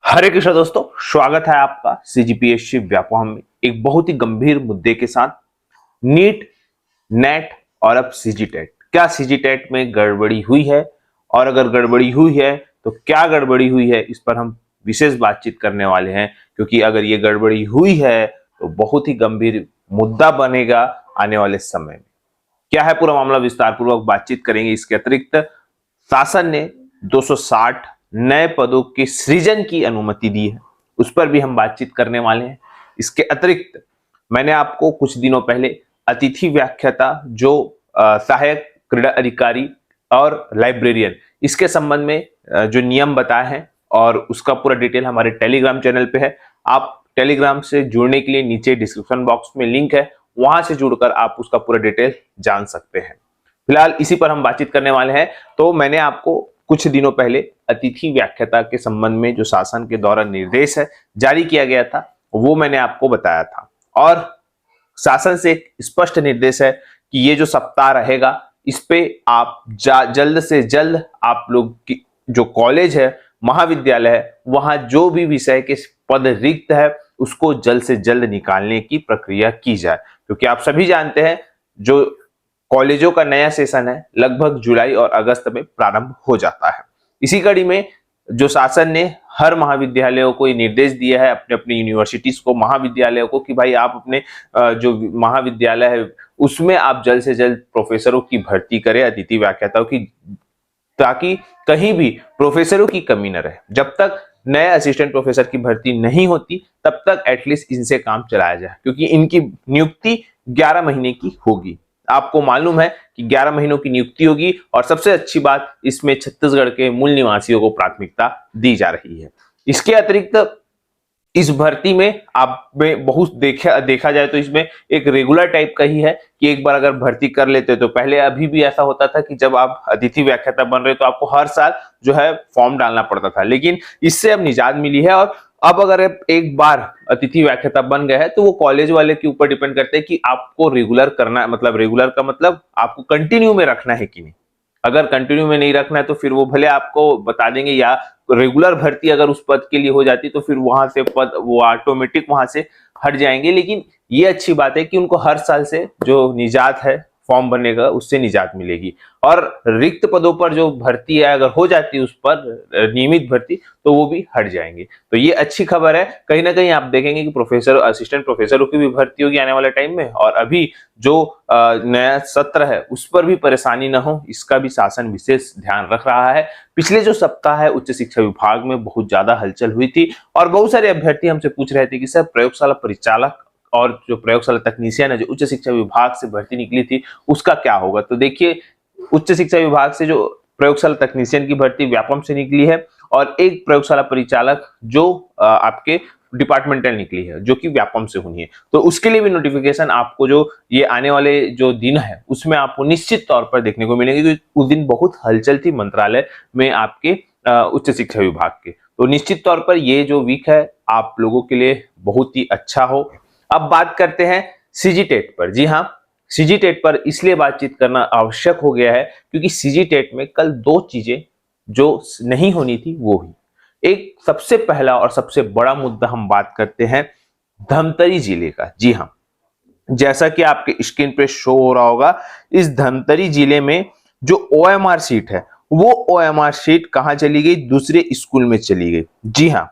हरे कृष्ण दोस्तों, स्वागत है आपका सीजीपीएससी व्यापम में एक बहुत ही गंभीर मुद्दे के साथ। नीट, नेट और अब सीजीटेट। क्या सीजीटेट में गड़बड़ी हुई है और अगर गड़बड़ी हुई है तो क्या गड़बड़ी हुई है, इस पर हम विशेष बातचीत करने वाले हैं। क्योंकि अगर ये गड़बड़ी हुई है तो बहुत ही गंभीर मुद्दा बनेगा आने वाले समय में। क्या है पूरा मामला, विस्तार पूर्वक बातचीत करेंगे। इसके अतिरिक्त शासन ने 260 नए पदों के सृजन की अनुमति दी है, उस पर भी हम बातचीत करने वाले हैं। इसके अतिरिक्त मैंने आपको कुछ दिनों पहले अतिथि व्याख्याता, जो सहायक क्रीड़ा अधिकारी और लाइब्रेरियन, इसके संबंध में जो नियम बताए हैं और उसका पूरा डिटेल हमारे टेलीग्राम चैनल पे है। आप टेलीग्राम से जुड़ने के लिए नीचे डिस्क्रिप्शन बॉक्स में लिंक है, वहां से जुड़कर आप उसका पूरा डिटेल जान सकते हैं। फिलहाल इसी पर हम बातचीत करने वाले हैं। तो मैंने आपको कुछ दिनों पहले अतिथि व्याख्याता के संबंध में जो शासन के द्वारा निर्देश है जारी किया गया था, वो मैंने आपको बताया था। और शासन से स्पष्ट निर्देश है कि ये जो सप्ताह रहेगा, इस पे आप जल्द से जल्द आप लोग की जो कॉलेज है, महाविद्यालय है, वहां जो भी विषय के पद रिक्त है उसको जल्द से जल्द निकालने की प्रक्रिया की जाए। क्योंकि आप सभी जानते हैं जो कॉलेजों का नया सेशन है लगभग जुलाई और अगस्त में प्रारंभ हो जाता है। इसी कड़ी में जो शासन ने हर महाविद्यालयों को ये निर्देश दिया है, अपने अपने यूनिवर्सिटीज को, महाविद्यालयों को, कि भाई आप अपने जो महाविद्यालय है उसमें आप जल्द से जल्द प्रोफेसरों की भर्ती करें, अतिथि व्याख्याताओं की, ताकि कहीं भी प्रोफेसरों की कमी न रहे। जब तक नए असिस्टेंट प्रोफेसर की भर्ती नहीं होती तब तक एटलीस्ट इनसे काम चलाया जाए, क्योंकि इनकी नियुक्ति 11 महीने की होगी। आपको मालूम है कि 11 महीनों की नियुक्ति होगी और सबसे अच्छी बात, इसमें छत्तीसगढ़ के मूल निवासियों को प्राथमिकता दी जा रही है। इसके अतिरिक्त इस भर्ती में आप में बहुत देखा जाए तो इसमें एक रेगुलर टाइप का ही है कि एक बार अगर भर्ती कर लेते तो पहले अभी भी ऐसा होता था कि जब आप अतिथि व्याख्याता बन रहे तो आपको हर साल जो है फॉर्म डालना पड़ता था, लेकिन इससे अब निजात मिली है। और अब अगर एक बार अतिथि व्याख्याता बन गए हैं तो वो कॉलेज वाले के ऊपर डिपेंड करते हैं कि आपको रेगुलर करना है, मतलब रेगुलर का मतलब आपको कंटिन्यू में रखना है कि नहीं। अगर कंटिन्यू में नहीं रखना है तो फिर वो भले आपको बता देंगे, या रेगुलर भर्ती अगर उस पद के लिए हो जाती तो फिर वहां से पद वो ऑटोमेटिक वहां से हट जाएंगे। लेकिन ये अच्छी बात है कि उनको हर साल से जो निजात है फॉर्म भरने का, उससे निजात मिलेगी। और रिक्त पदों पर जो भर्ती है अगर हो जाती है उस पर नियमित भर्ती, तो वो भी हट जाएंगे। तो ये अच्छी खबर है। कहीं ना कहीं आप देखेंगे कि प्रोफेसर, असिस्टेंट प्रोफेसरों की भी भर्ती होगी आने वाले टाइम में, और अभी जो नया सत्र है उस पर भी परेशानी ना हो, इसका भी शासन विशेष ध्यान रख रहा है। पिछले जो सप्ताह है उच्च शिक्षा विभाग में बहुत ज्यादा हलचल हुई थी और बहुत सारे अभ्यर्थी हमसे पूछ रहे थे कि सर, प्रयोगशाला परिचालक और जो प्रयोगशाला तकनीशियन है जो उच्च शिक्षा विभाग से भर्ती निकली थी, उसका क्या होगा। तो देखिए, उच्च शिक्षा विभाग से जो प्रयोगशाला तकनीशियन की भर्ती व्यापम से निकली है और एक प्रयोगशाला परिचालक जो आपके डिपार्टमेंटल निकली है, जो कि व्यापम से हुई है। तो उसके लिए भी नोटिफिकेशन आपको जो ये आने वाले जो दिन है उसमें आपको निश्चित तौर पर देखने को मिलेंगे, क्योंकि उस दिन बहुत हलचल थी मंत्रालय में आपके उच्च शिक्षा विभाग के। तो निश्चित तौर पर ये जो वीक है आप लोगों के लिए बहुत ही अच्छा हो। अब बात करते हैं सीजीटेट पर। जी हाँ, सीजीटेट पर इसलिए बातचीत करना आवश्यक हो गया है क्योंकि सीजीटेट में कल दो चीजें जो नहीं होनी थी वो हुई। एक सबसे पहला और सबसे बड़ा मुद्दा हम बात करते हैं धमतरी जिले का। जी हाँ, जैसा कि आपके स्क्रीन पे शो हो रहा होगा, इस धमतरी जिले में जो ओएमआर सीट है वो ओएमआर सीट कहां चली गई? दूसरे स्कूल में चली गई। जी हाँ,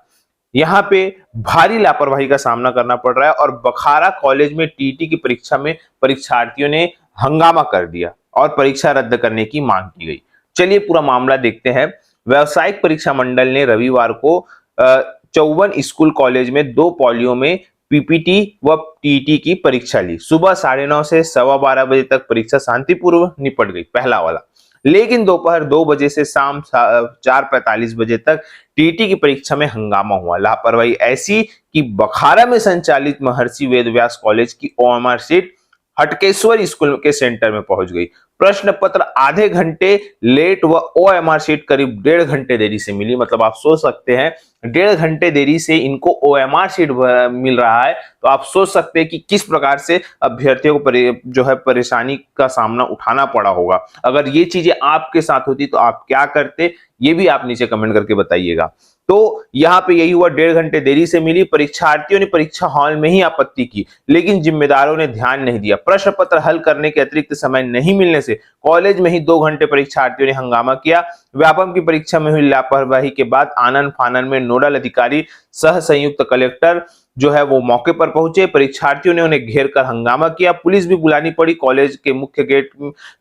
यहाँ पे भारी लापरवाही का सामना करना पड़ रहा है और बखारा कॉलेज में टीटी की परीक्षा में परीक्षार्थियों ने हंगामा कर दिया और परीक्षा रद्द करने की मांग की गई। चलिए पूरा मामला देखते हैं। व्यावसायिक परीक्षा मंडल ने रविवार को 54 स्कूल कॉलेज में 2 पालियों में पीपीटी व टीटी की परीक्षा ली। सुबह 9:30 से 12:15 बजे तक परीक्षा शांतिपूर्वक निपट गई, पहला वाला। लेकिन दोपहर 2 बजे से शाम 4:45 बजे तक टीटी की परीक्षा में हंगामा हुआ। लापरवाही ऐसी कि बखारा में संचालित महर्षि वेदव्यास कॉलेज की ओएमआर सीट हटकेश्वर स्कूल के सेंटर में पहुंच गई। प्रश्न पत्र आधे घंटे लेट व ओएमआर सीट करीब 1.5 घंटे देरी से मिली। मतलब आप सोच सकते हैं 1.5 घंटे देरी से इनको ओएमआर सीट मिल रहा है, तो आप सोच सकते हैं कि किस प्रकार से अभ्यर्थियों को जो है परेशानी का सामना उठाना पड़ा होगा। अगर ये चीजें आपके साथ होती तो आप क्या करते, ये भी आप नीचे कमेंट करके बताइएगा। तो यहाँ पे यही हुआ, 1.5 घंटे देरी से मिली। परीक्षार्थियों ने परीक्षा हॉल में ही आपत्ति की, लेकिन जिम्मेदारों ने ध्यान नहीं दिया। प्रश्न पत्र हल करने के अतिरिक्त समय नहीं मिलने से कॉलेज में ही 2 घंटे परीक्षार्थियों ने हंगामा किया। व्यापम की परीक्षा में हुई लापरवाही के बाद आनन फानन में नोडल अधिकारी सह संयुक्त कलेक्टर जो है वो मौके पर पहुंचे। परीक्षार्थियों ने उन्हें घेर कर हंगामा किया। पुलिस भी बुलानी पड़ी। कॉलेज के मुख्य गेट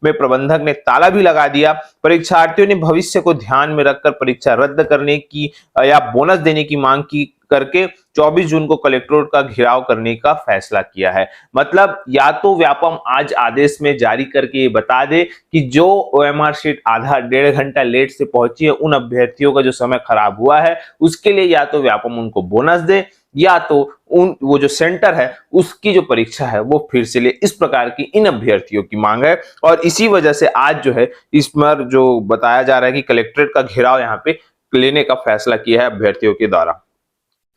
में प्रबंधक ने ताला भी लगा दिया। परीक्षार्थियों ने भविष्य को ध्यान में रखकर परीक्षा रद्द करने की या बोनस देने की मांग की करके 24 जून को कलेक्ट्रेट का घेराव करने का फैसला किया है। मतलब या तो व्यापम आज आदेश में जारी करके ये बता दे कि जो ओएमआर शीट आधा 1.5 घंटा लेट से पहुंची है, उन अभ्यर्थियों का जो समय खराब हुआ है उसके लिए या तो व्यापम उनको बोनस दे, या तो वो जो सेंटर है उसकी जो परीक्षा है वो फिर से ले। इस प्रकार की इन अभ्यर्थियों की मांग है, और इसी वजह से आज जो है इस पर जो बताया जा रहा है कि कलेक्ट्रेट का घेराव यहाँ पे लेने का फैसला किया है अभ्यर्थियों के द्वारा।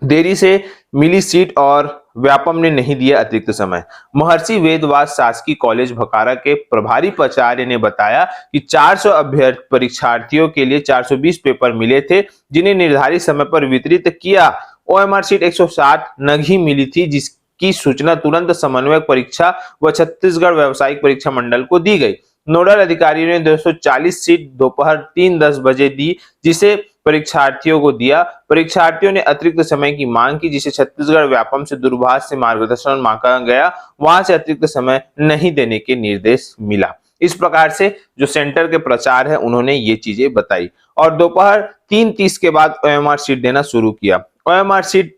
देरी से मिली सीट और व्यापम ने नहीं दिया अतिरिक्त समय। महर्षि वेदव्यास शासकीय कॉलेज भखारा के प्रभारी प्राचार्य ने बताया कि 400 अभ्यर्थी परीक्षार्थियों के लिए 420 पेपर मिले थे, जिन्हें निर्धारित समय पर वितरित किया। ओएमआर शीट 160 नग ही मिली थी, जिसकी सूचना तुरंत समन्वयक परीक्षा व छत्तीसगढ़ व्यावसायिक परीक्षा मंडल को दी गई। नोडल अधिकारियों ने 240 सीट दोपहर 3:10 बजे दी, जिसे परीक्षार्थियों को दिया। परीक्षार्थियों ने अतिरिक्त समय की मांग की, जिसे छत्तीसगढ़ व्यापम से दूरभाष से मार्गदर्शन मांगा गया। वहां से अतिरिक्त समय नहीं देने के निर्देश मिला। इस प्रकार से जो सेंटर के प्रचार है उन्होंने ये चीजें बताई, और दोपहर 3:30 के बाद ओएमआर शीट देना शुरू किया। ओएमआर शीट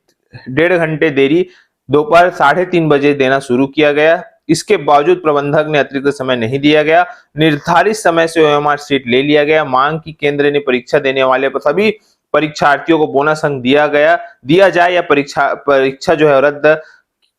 1.5 घंटे देरी दोपहर 3:30 बजे देना शुरू किया गया। इसके बावजूद प्रबंधक ने अतिरिक्त समय नहीं दिया गया। निर्धारित समय से ओएमआर शीट ले लिया गया। मांग की केंद्र ने परीक्षा देने वाले सभी परीक्षार्थियों को बोनस अंक दिया जाए या परीक्षा जो है रद्द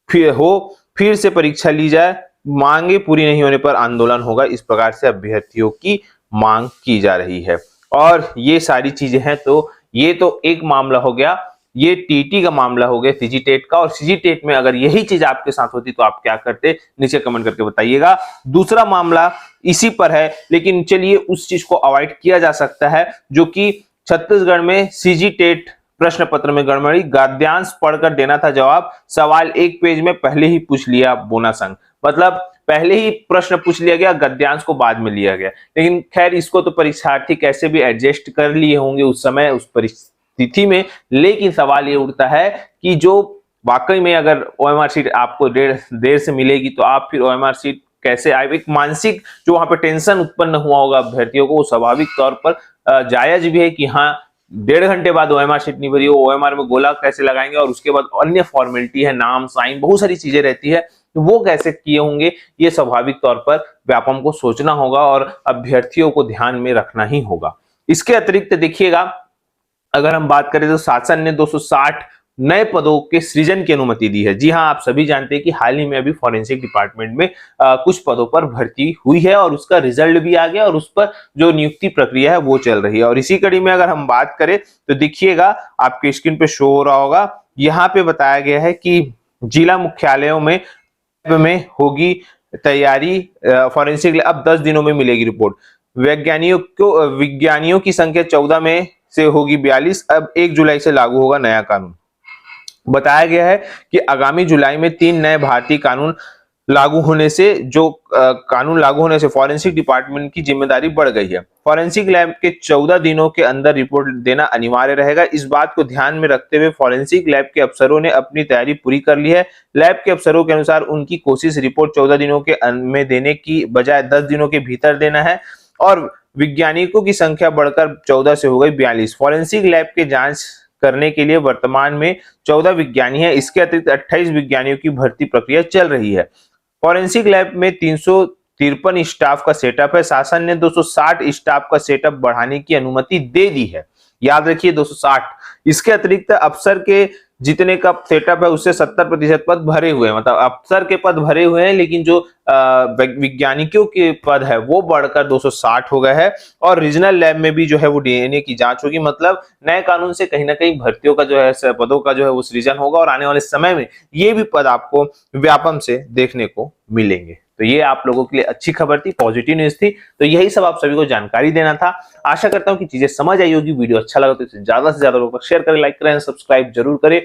फिर से परीक्षा ली जाए। मांगे पूरी नहीं होने पर आंदोलन होगा। इस प्रकार से अभ्यर्थियों की मांग की जा रही है, और ये सारी चीजें हैं। तो ये तो एक मामला हो गया, ये टीटी का मामला हो गया सीजी टेट का। और सीजी टेट में अगर यही चीज आपके साथ होती तो आप क्या करते, नीचे कमेंट करके बताइएगा। दूसरा मामला इसी पर है, लेकिन चलिए उस चीज को अवॉइड किया जा सकता है जो कि छत्तीसगढ़ में सीजी टेट प्रश्न पत्र में गड़बड़ी। गद्यांश पढ़कर देना था जवाब, सवाल एक पेज में पहले ही पूछ लिया बोनस अंक। मतलब पहले ही प्रश्न पूछ लिया गया, गद्यांश को बाद में लिया गया। लेकिन खैर इसको तो परीक्षार्थी कैसे भी एडजस्ट कर लिए होंगे उस समय उस परिस्थिति में। लेकिन सवाल ये उठता है कि जो वाकई में अगर ओएमआर शीट आपको देर से मिलेगी तो आप फिर ओएमआर शीट कैसे आए। एक मानसिक जो वहां पे टेंशन उत्पन्न हुआ होगा अभ्यर्थियों को, वो स्वाभाविक तौर पर जायज भी है कि हाँ 1.5 घंटे बाद ओएमआर शीट नहीं भरी हो, ओएमआर में गोला कैसे लगाएंगे, और उसके बाद अन्य फॉर्मेलिटी है, नाम साइन बहुत सारी चीजें रहती है, तो वो कैसे किए होंगे, ये स्वाभाविक तौर पर व्यापम को सोचना होगा और अभ्यर्थियों को ध्यान में रखना ही होगा। इसके अतिरिक्त देखिएगा, अगर हम बात करें तो शासन ने 260 नए पदों के सृजन की अनुमति दी है। जी हां, आप सभी जानते हैं कि हाल ही में अभी फॉरेंसिक डिपार्टमेंट में कुछ पदों पर भर्ती हुई है, और उसका रिजल्ट भी आ गया, और उस पर जो नियुक्ति प्रक्रिया है वो चल रही है। और इसी कड़ी में अगर हम बात करें तो देखिएगा, आपके स्क्रीन पे शो हो रहा होगा, यहाँ पे बताया गया है कि जिला मुख्यालयों में होगी तैयारी। फॉरेंसिक अब 10 दिनों में मिलेगी रिपोर्ट। विज्ञानियों की संख्या 14 में से होगी 42। अब 1 जुलाई से लागू होगा नया कानून। बताया गया है कि आगामी जुलाई में 3 नए भारतीय कानून लागू होने से फॉरेंसिक डिपार्टमेंट की जिम्मेदारी बढ़ गई है। फॉरेंसिक लैब के 14 दिनों के अंदर रिपोर्ट देना अनिवार्य रहेगा। इस बात को ध्यान में रखते हुए फॉरेंसिक लैब के अफसरों ने अपनी तैयारी पूरी कर ली है। लैब के अफसरों के अनुसार उनकी कोशिश रिपोर्ट 14 दिनों के में देने की बजाय 10 दिनों के भीतर देना है, और वैज्ञानिकों की संख्या बढ़कर 14 से हो गई 42। फॉरेंसिक लैब के जांच करने के लिए वर्तमान में 14 विज्ञानी हैं। इसके अतिरिक्त 28 विज्ञानियों की भर्ती प्रक्रिया चल रही है। फॉरेंसिक लैब में 353 स्टाफ का सेटअप है। शासन ने 260 स्टाफ का सेटअप बढ़ाने की अनुमति दे दी है। याद रखिए 260। इसके अतिरिक्त अफसर के जितने का सेटअप है उससे 70% पद भरे हुए हैं। मतलब अफसर के पद भरे हुए हैं, लेकिन जो वैज्ञानिकों के पद है वो बढ़कर 260 हो गए हैं। और रीजनल लैब में भी जो है वो डीएनए की जांच होगी। मतलब नए कानून से कहीं ना कहीं भर्तियों का जो है पदों का जो है वो सृजन होगा, और आने वाले समय में ये भी पद आपको व्यापम से देखने को मिलेंगे। तो ये आप लोगों के लिए अच्छी खबर थी, पॉजिटिव न्यूज थी। तो यही सब आप सभी को जानकारी देना था। आशा करता हूं कि चीजें समझ आई होगी। वीडियो अच्छा लगा तो इसे ज्यादा से ज्यादा लोगों तक शेयर करें, लाइक करें, सब्सक्राइब जरूर करें।